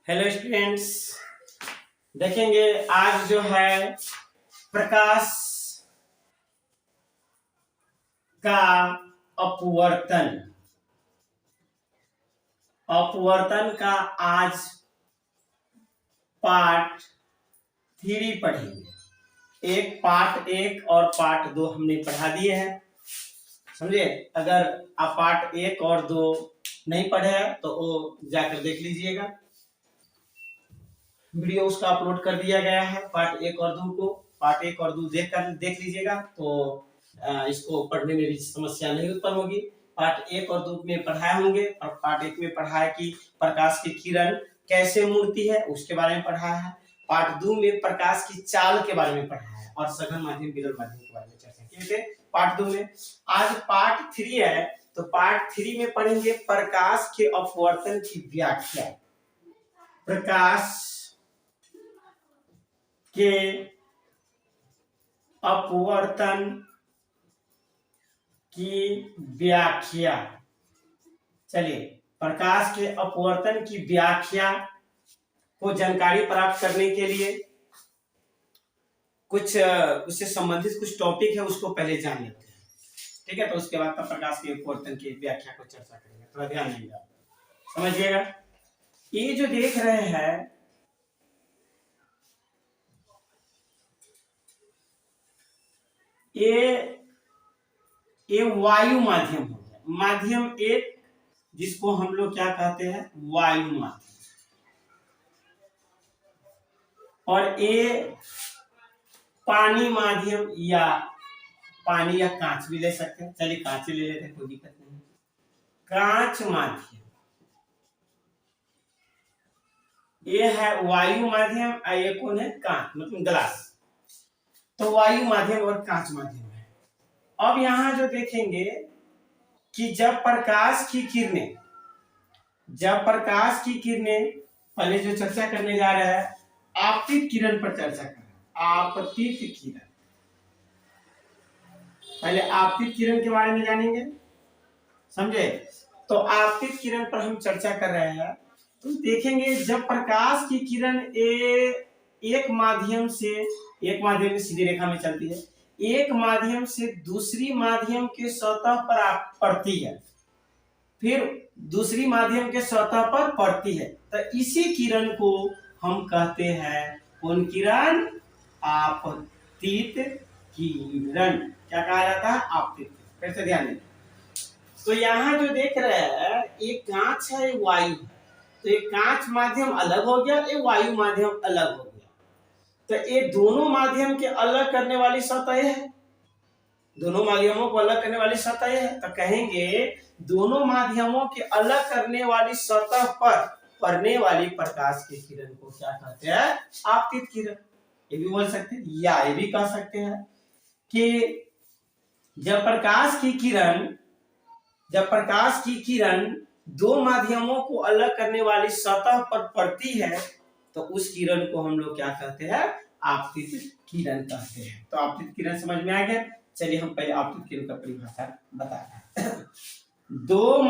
Hello students, देखेंगे आज जो है प्रकाश का अपवर्तन का आज पार्ट 3 पढ़ेंगे। एक पार्ट 1 और पार्ट 2 हमने पढ़ा दिए हैं, समझे। अगर आप पार्ट 1 और 2 नहीं पढ़े हैं तो वो जाकर देख लीजिएगा, वीडियो उसका अपलोड कर दिया गया है। पार्ट 1 और 2 को पार्ट 1 और 2 देख लीजिएगा तो इसको पढ़ने में भी समस्या नहीं उत्पन्न होगी। पार्ट 1 और 2 में पढ़ाए होंगे और पार्ट 1 में पढ़ाया कि प्रकाश की किरण कैसे मुड़ती है उसके बारे में पढ़ाया है। पार्ट 2 में प्रकाश की चाल के बारे में पढ़ाया है और सघन माध्यम विरल माध्यम के बारे में चर्चा की थी पार्ट 2 में। आज पार्ट 3 है तो पार्ट 3 में पढ़ेंगे प्रकाश के अपवर्तन की व्याख्या। प्रकाश के अपवर्तन की व्याख्या। चलिए, प्रकाश के अपवर्तन की व्याख्या को जानकारी प्राप्त करने के लिए कुछ उससे संबंधित कुछ टॉपिक है उसको पहले जान लेते हैं, ठीक है। तो उसके बाद प्रकाश के अपवर्तन की व्याख्या को चर्चा करेंगे। थोड़ा ध्यान देंगे, समझिएगा। ये जो देख रहे हैं ये वायु माध्यम हो गया। माध्यम एक जिसको हम लोग क्या कहते हैं, वायु माध्यम। और ये पानी माध्यम या पानी या कांच भी ले सकते हैं। चलिए कांच ले लेते हैं, कोई दिक्कत नहीं। कांच माध्यम ये है वायु माध्यम और ये कौन है, कांच मतलब ग्लास। तो वायु माध्यम और कांच माध्यम है। अब यहां जो देखेंगे कि जब प्रकाश की किरणें पहले जो चर्चा करने जा रहे हैं आपतित किरण पर चर्चा कर रहे हैं। आपतित किरण, पहले आपतित किरण के बारे में जानेंगे, समझे। तो आपतित किरण पर हम चर्चा कर रहे हैं तो देखेंगे जब प्रकाश की किरण एक माध्यम में सीधी रेखा में चलती है, एक माध्यम से दूसरी माध्यम के सतह पर पड़ती है, फिर दूसरी माध्यम के सतह पर पड़ती है, तो इसी किरण को हम कहते हैं कौन किरण, आपतित किरण। क्या कहा जाता है, आपतित किरण। फिर से ध्यान दें, तो यहाँ जो देख रहे हैं एक कांच है, एक वायु है। तो एक कांच माध्यम अलग हो गया, एक वायु माध्यम अलग हो गया। तो ये दोनों माध्यम के अलग करने वाली सतह है, दोनों माध्यमों को अलग करने वाली सतह है। तो कहेंगे दोनों माध्यमों के अलग करने वाली सतह पर पड़ने वाली प्रकाश की किरण को क्या कहते हैं, आपतित किरण। ये भी बोल सकते हैं या ये भी कह सकते हैं कि जब प्रकाश की किरण दो माध्यमों को अलग करने वाली सतह पर पड़ती है तो उस किरण को हम लोग क्या कहते हैं, आपतित किरण कहते हैं। तो आपतित किरण समझ में आ गया। चलिए हम पहले आपतित किरण का परिभाषा बता रहे हैं। दो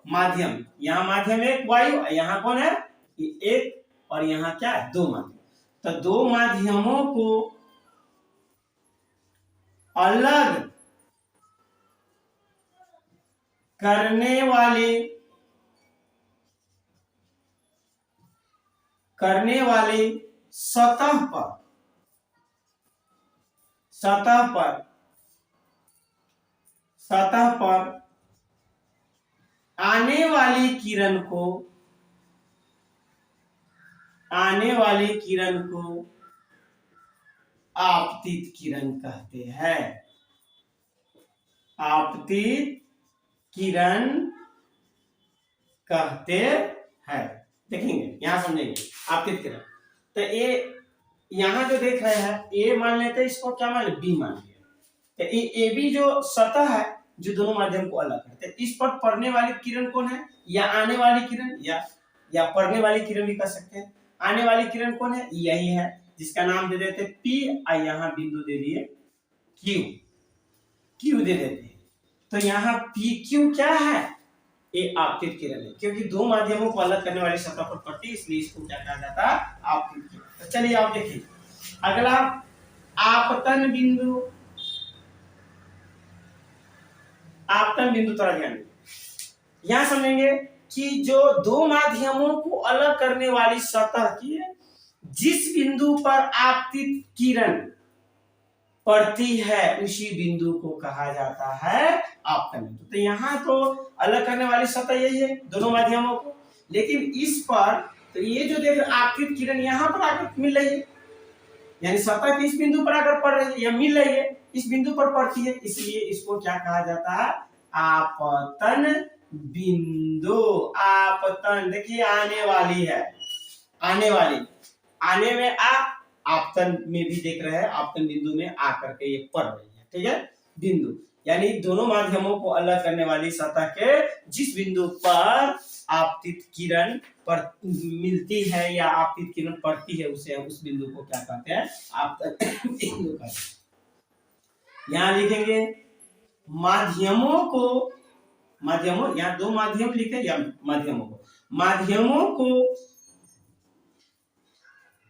माध्यम, यहाँ माध्यम एक वायु, यहाँ कौन है, एक, और यहाँ क्या है, दो माध्यम। तो दो माध्यमों को अलग करने वाली सतह पर आने वाली किरण को आपतित किरण कहते हैं। आपतित किरण कहते हैं। देखेंगे यहां समझेंगे आपतित किरण। तो ये यहां जो देख रहे हैं ए मान लेते हैं, इसको क्या मान, बी मान लिया। तो ए बी जो सतह है जो दोनों माध्यम को अलग करते हैं, इस पर पड़ने वाली किरण कौन है, या आने वाली किरण, या पड़ने वाली किरण भी कह सकते हैं। आने वाली किरण कौन है, यही है, जिसका नाम दे देते पी और यहाँ बिंदु दे दिए क्यू दे देते हैं। तो यहाँ पी क्यू क्या है, ये आपतित किरण है, क्योंकि दो माध्यमों को अलग करने वाली सतह पर पड़ती है, इसलिए इसको क्या कहा जाता है, आपतित किरण। तो चलिए आप देखिए अगला आपतन बिंदु। आपतन बिंदु थोड़ा ध्यान दीजिए, यहां समझेंगे कि जो दो माध्यमों को अलग करने वाली सतह की जिस बिंदु पर आपतित किरण पड़ती है उसी बिंदु को कहा जाता है आपतन बिंदु। तो यहाँ तो अलग करने वाली सतह यही है दोनों माध्यमों को, लेकिन इस पर तो ये जो देख रहे आपतित किरण यहाँ पर आकर मिल रही है, यानी सतह की इस बिंदु पर आकर पड़ रही है या मिल रही है, इस बिंदु पर पड़ती है, इसलिए इसको क्या कहा जाता है, आपतन बिंदु। आपतन देखिए आने वाली है, आने वाली, आने में आपतन में भी देख रहे हैं, आपतन बिंदु में आकर के ये पड़ रही है, ठीक है, बिंदु यानी दोनों माध्यमों को अलग करने वाली सतह के जिस बिंदु पर आपतित किरण पर मिलती है या आपतित किरण पड़ती है उसे उस बिंदु को क्या कहते हैं, आपतन बिंदु कहते हैं। यहां लिखेंगे माध्यमों को, माध्यमों यहाँ दो माध्यम लिखे या माध्यमों को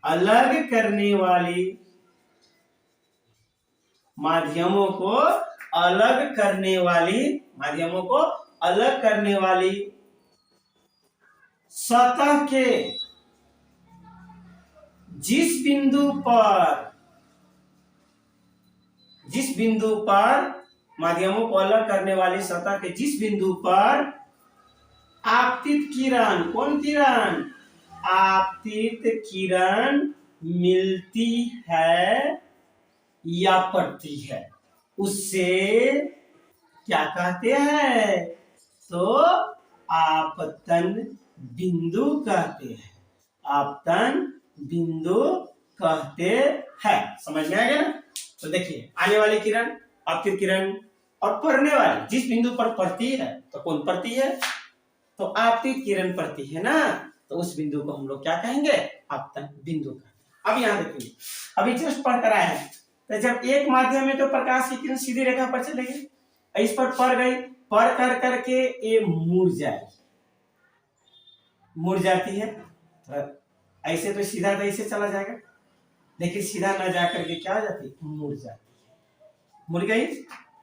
अलग करने वाली, माध्यमों को अलग करने वाली, माध्यमों को अलग करने वाली सतह के जिस बिंदु पर माध्यमों को अलग करने वाली सतह के जिस बिंदु पर आपतित किरण, कौन किरण, आपतित किरण मिलती है या पड़ती है उससे क्या कहते हैं, तो आपतन बिंदु कहते हैं, आपतन बिंदु कहते हैं। समझ में आ गया ना। तो देखिए आने वाली किरण, आपतित किरण और पड़ने वाली जिस बिंदु पर पड़ती है, तो कौन पड़ती है, तो आपतित किरण पड़ती है ना, तो उस बिंदु को हम लोग क्या कहेंगे, आपतन बिंदु कहते हैं। अब यहाँ देखिए अभी जस्ट पढ़ कर आए हैं, तो जब एक माध्यम में तो प्रकाश की किरण सीधी रेखा पर चलेगी, इस पर पड़ गई, पड़ कर करके ये मुड़ जाएगी, मुड़ जाती है, तो ऐसे तो सीधा तो ऐसे चला जाएगा, लेकिन सीधा न जाकर के क्या हो जाती है, मुड़ जाती है, मुड़ गई,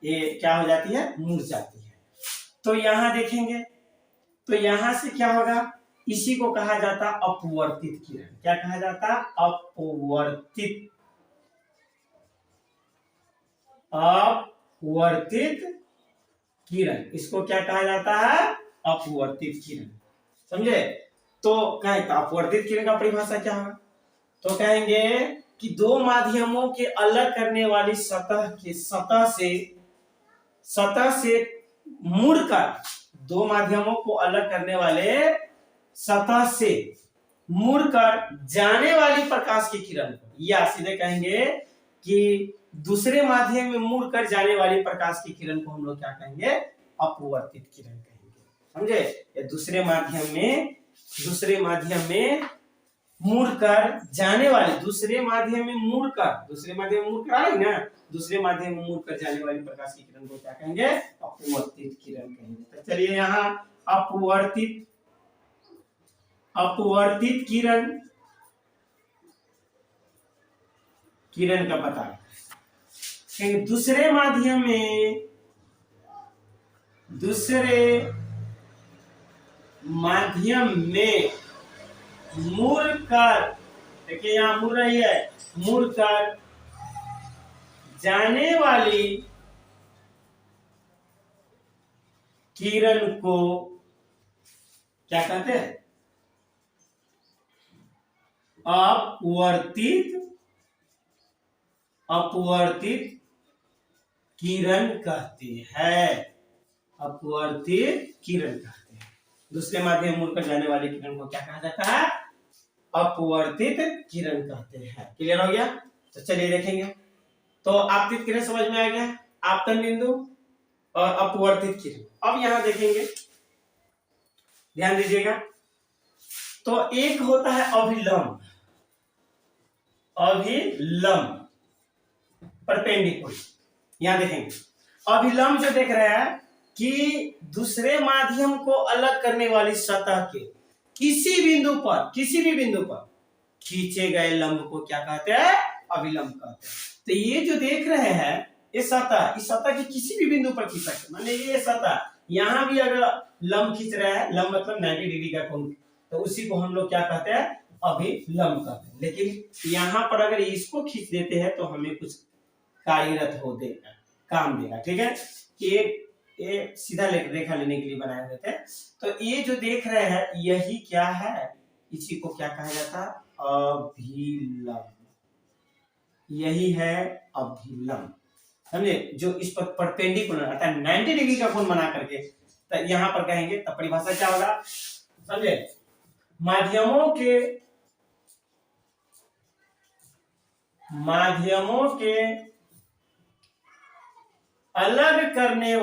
ये क्या हो जाती है, मुड़ जाती है। तो यहां देखेंगे तो यहां से क्या होगा, इसी को कहा जाता अपवर्तित किरण। क्या कहा जाता, अपवर्तित, अपवर्तित किरण, इसको क्या कहा जाता है, अपवर्तित किरण। समझे। तो कहें तो अपवर्तित किरण का परिभाषा क्या होगा, तो कहेंगे कि दो माध्यमों के अलग करने वाली सतह से मुड़कर, दो माध्यमों को अलग करने वाले सतह से मुड़कर जाने वाली प्रकाश की किरण को, या सीधे कहेंगे कि दूसरे माध्यम में मुड़कर जाने वाली प्रकाश की किरण को हम लोग क्या कहेंगे, अपवर्तित किरण कहेंगे। समझे। या दूसरे माध्यम में मुड़कर जाने वाली, दूसरे माध्यम में मुड़कर आई ना, दूसरे माध्यम में मुड़कर जाने वाली प्रकाश की किरण को क्या कहेंगे, अपवर्तित किरण कहेंगे। तो चलिए यहाँ अपवर्तित किरण का पता है, दूसरे माध्यम में मुड़कर, देखिए यहाँ मुड़ रही है, मुड़कर जाने वाली किरण को क्या कहते हैं, अपवर्तित किरण कहते हैं, अपवर्तित किरण कहते हैं। दूसरे माध्यम में मुड़कर जाने वाली किरण को क्या कहा जाता है, अपवर्तित किरण कहते हैं। क्लियर हो गया। तो चलिए देखेंगे, तो आपतित किरण समझ में आ गया, आपतन बिंदु और अपवर्तित किरण। अब यहां देखेंगे, ध्यान दीजिएगा, तो एक होता है अभिलंब, परपेंडिकुलर। यहां देखेंगे अभिलंब जो देख रहे हैं, कि दूसरे माध्यम को अलग करने वाली सतह के किसी भी बिंदु पर खींचे गए लंब को क्या कहते हैं? अभिलंब कहते हैं। तो ये जो देख रहे हैं इस सतह के किसी भी बिंदु पर खींच सकते, मान लीजिए ये सतह यहां भी अगर लंब खींच रहा है, लंब मतलब 90 डिग्री का कोण, तो उसी को हम लोग क्या कहते हैं? अभिलंब कहते हैं। लेकिन यहाँ पर अगर इसको खींच देते हैं तो हमें कुछ कार्यरत हो देगा, काम देगा। ठीक है, ये सीधा रेखा लेने के लिए बनाए हुए थे। तो ये जो देख रहे हैं यही क्या है? इसी को क्या कहा जाता है? अभिलंब। यही है अभिलंब, समझे? जो इस पर परपेंडिकुलर अर्थात 90 डिग्री का कोण बना करके तो यहां पर कहेंगे, तब परिभाषा क्या होगा? समझे? माध्यमों के अलग करने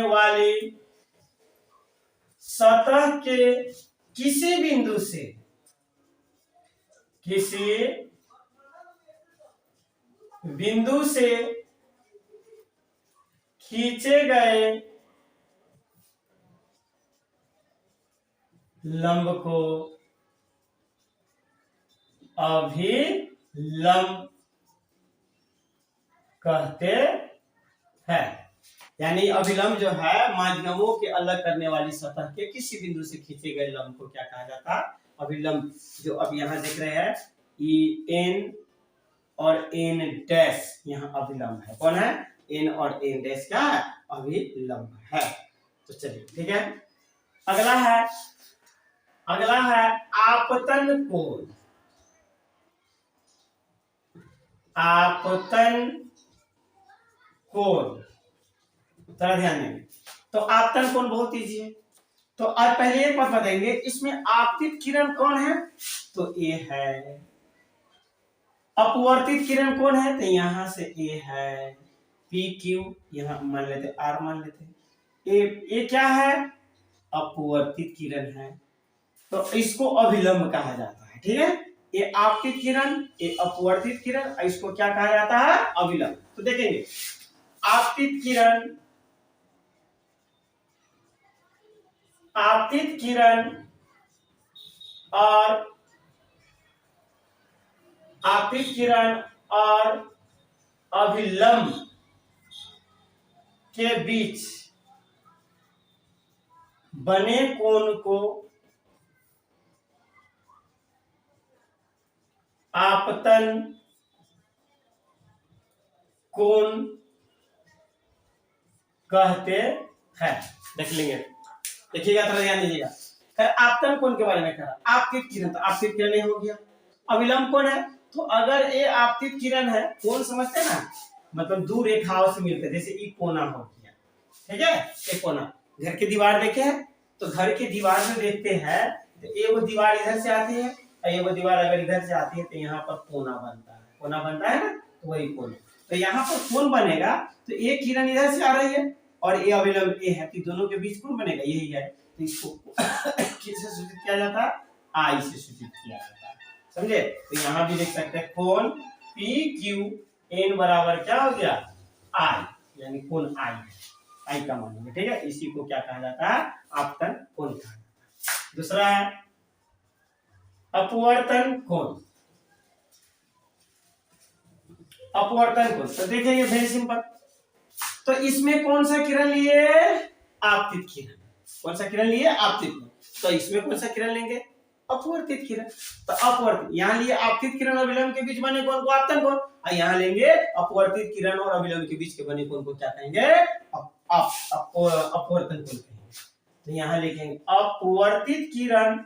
वाली सतह के किसी बिंदु से खींचे गए लंब को अभिलंब कहते हैं। यानी अभिलंब जो है माध्यमों के अलग करने वाली सतह के किसी बिंदु से खींचे गए लंब को क्या कहा जाता है? अभिलंब। जो अब यहाँ देख रहे हैं एन और एन डैश, यहाँ अभिलंब है। कौन है? एन और एन डैश क्या है? अभिलंब है। तो चलिए ठीक है, अगला है आपतन कोण। आपतन कोण थोड़ा ध्यान देंगे। तो आपतन कोण बहुत इजी है। तो आज पहले एक बात बताएंगे, इसमें आपतित किरण कौन है? तो ए है। अपवर्तित किरण कौन है? तो यहां से ए है। पी क्यू यहां मान लेते, आर मान लेते। ए क्या है? अपवर्तित किरण है, तो इसको अभिलंब कहा जाता है। ठीक है, ये आपतित किरण, ये अपवर्तित किरण, इसको क्या कहा जाता है? अभिलंब। तो देखेंगे आपतित किरण और अभिलंब के बीच बने कोण को आपतन कोण कहते हैं। देख लेंगे, देखिएगा, थोड़ा ध्यान दीजिएगा। आपतन कोण के बारे में कहा, आपतित किरण, तो आपतित किरण हो गया। अभिलंब कौन है? तो अगर ये आपतित किरण है, कोण समझते हैं ना, मतलब दो रेखाओं से मिलकर, जैसे ये कोना हो गया। ठीक है, ये कोना, घर की दीवार देखे हैं, तो घर की दीवार में देखते हैं तो ये वो दीवार इधर से आती है और ये वो दीवार अगर इधर से आती है तो यहाँ पर कोना बनता है। कोना बनता है ना, तो वही कोना। तो यहाँ पर कोण बनेगा, तो एक किरण इधर से आ रही है और ये अभिलंब ए है, तो दोनों के बीच कोण बनेगा, यही है। तो इसको किससे सूचित किया जाता है? आई से सूचित किया जाता है। समझे? तो यहाँ भी देख सकते हैं कोण पी क्यू एन बराबर क्या हो गया? आई, यानी कोण आई है, आई का मान। ठीक है, इसी को क्या कहा जाता है? आपतन कोण कहा जाता है। दूसरा है अपवर्तन कोण। अपवर्तन कोण, तो देखिए ये वेरी सिंपल। तो इसमें कौन सा किरण लिए? आपतित किरण। कौन सा किरण लिए? आपतित। तो इसमें कौन सा किरण लेंगे? अपवर्तित किरण। तो अपवर्तित, यहाँ लिए आपतित किरण और अभिलंब के बीच बने कोण को आपतन कोण, और यहाँ लेंगे अपवर्तित किरण और अभिलंब के बीच के बने कोण को क्या कहेंगे? अपवर्तन कोण कहेंगे। तो यहाँ लिखेंगे अपवर्तित किरण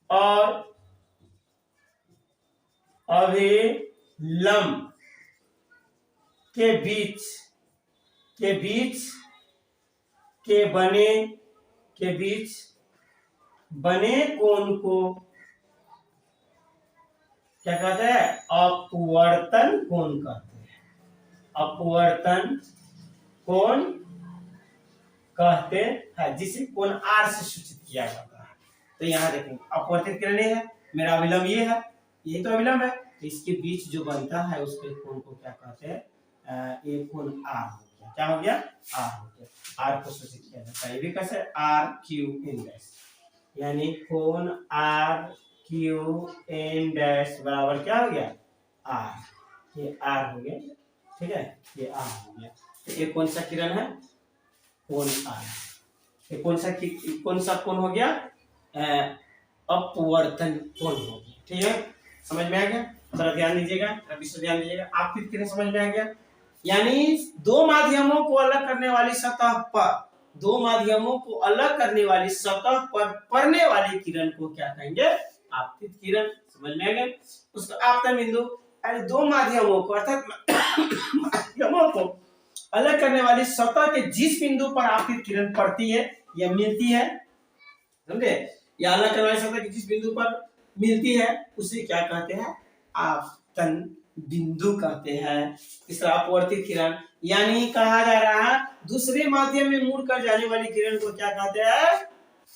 और अभिलंब के बीच बने कोण को क्या कहते हैं? अपवर्तन कोण कहते हैं। अपवर्तन कोण कहते हैं, जिसे कोण आर से सूचित किया जाता है। तो यहाँ देखेंगे अपवर्तित किरण है, मेरा अविलंब ये है, ये तो अविलंब है, तो इसके बीच जो बनता है उसके कोण को क्या कहते हैं, ये कोण आर हो गया। क्या हो गया? आर हो गया। आर को सूचित किया जाता है, ये भी कैसे, आर क्यू एन डैश, यानी कोण आर क्यू एन डैश बराबर क्या हो गया, आर। ये आर हो गया, ठीक है, ये आर हो गया। तो ये कौन सा किरण है, कोण आर। ये कौन सा कोण हो गया, अपवर्तन कोण हो गया। ठीक है, समझ में आ गया? थोड़ा ध्यान दीजिएगा, विशेष ध्यान दीजिएगा। आपतित किरण समझ में आ गया, यानी दो माध्यमों को अलग करने वाली सतह पर, दो माध्यमों को अलग करने वाली सतह पर पड़ने वाली किरण को क्या कहेंगे, आपतित किरण। समझ में आ गया? उसका आपतन बिंदु, यानी दो माध्यमों को अर्थात माध्यमों को अलग करने वाली सतह के जिस बिंदु पर आपतित किरण पड़ती है या मिलती है, समझे, या अलग करने वाली सतह के जिस बिंदु पर मिलती है उसे क्या कहते हैं, आपतन बिंदु कहते हैं। इस अपवर्तित किरण, यानी कहा जा रहा है दूसरे माध्यम में मुड़ कर जाने वाली किरण को क्या कहते हैं,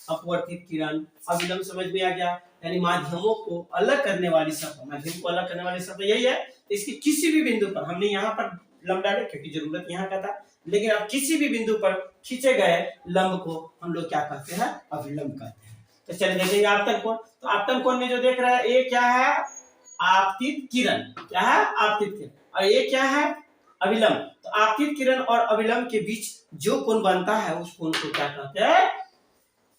अपवर्तित किरण। अविलंब समझ में आ गया, यानी माध्यमों को अलग करने वाली सतह, माध्यम को अलग करने वाली सतह यही है। इसकी किसी भी बिंदु पर, हमने यहाँ पर लंब डाले क्योंकि जरूरत यहाँ का था, लेकिन अब किसी भी बिंदु पर खींचे गए लंब को हम लोग क्या कहते हैं, अविलंब कहते हैं। तो चलिए देखेंगे आपतन कोण। तो आपतन कोण में जो देख रहा है ये क्या है, आपतित किरण। क्या है, आपतित किरण। और ये क्या है, अविलंब। तो आपतित किरण और अविलंब के बीच जो कोण बनता है उस कोण को क्या कहते हैं,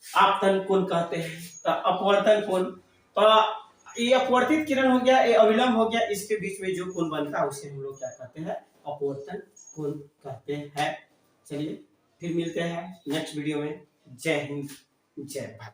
आपतन कोण कहते हैं। तो अपवर्तन कोण, तो ये अपवर्तित किरण हो गया, ये अविलंब हो गया, इसके बीच में जो कोण बनता है उसे हम लोग क्या कहते हैं, अपवर्तन कोण कहते हैं। चलिए फिर मिलते हैं नेक्स्ट वीडियो में। जय हिंद, जय भारत।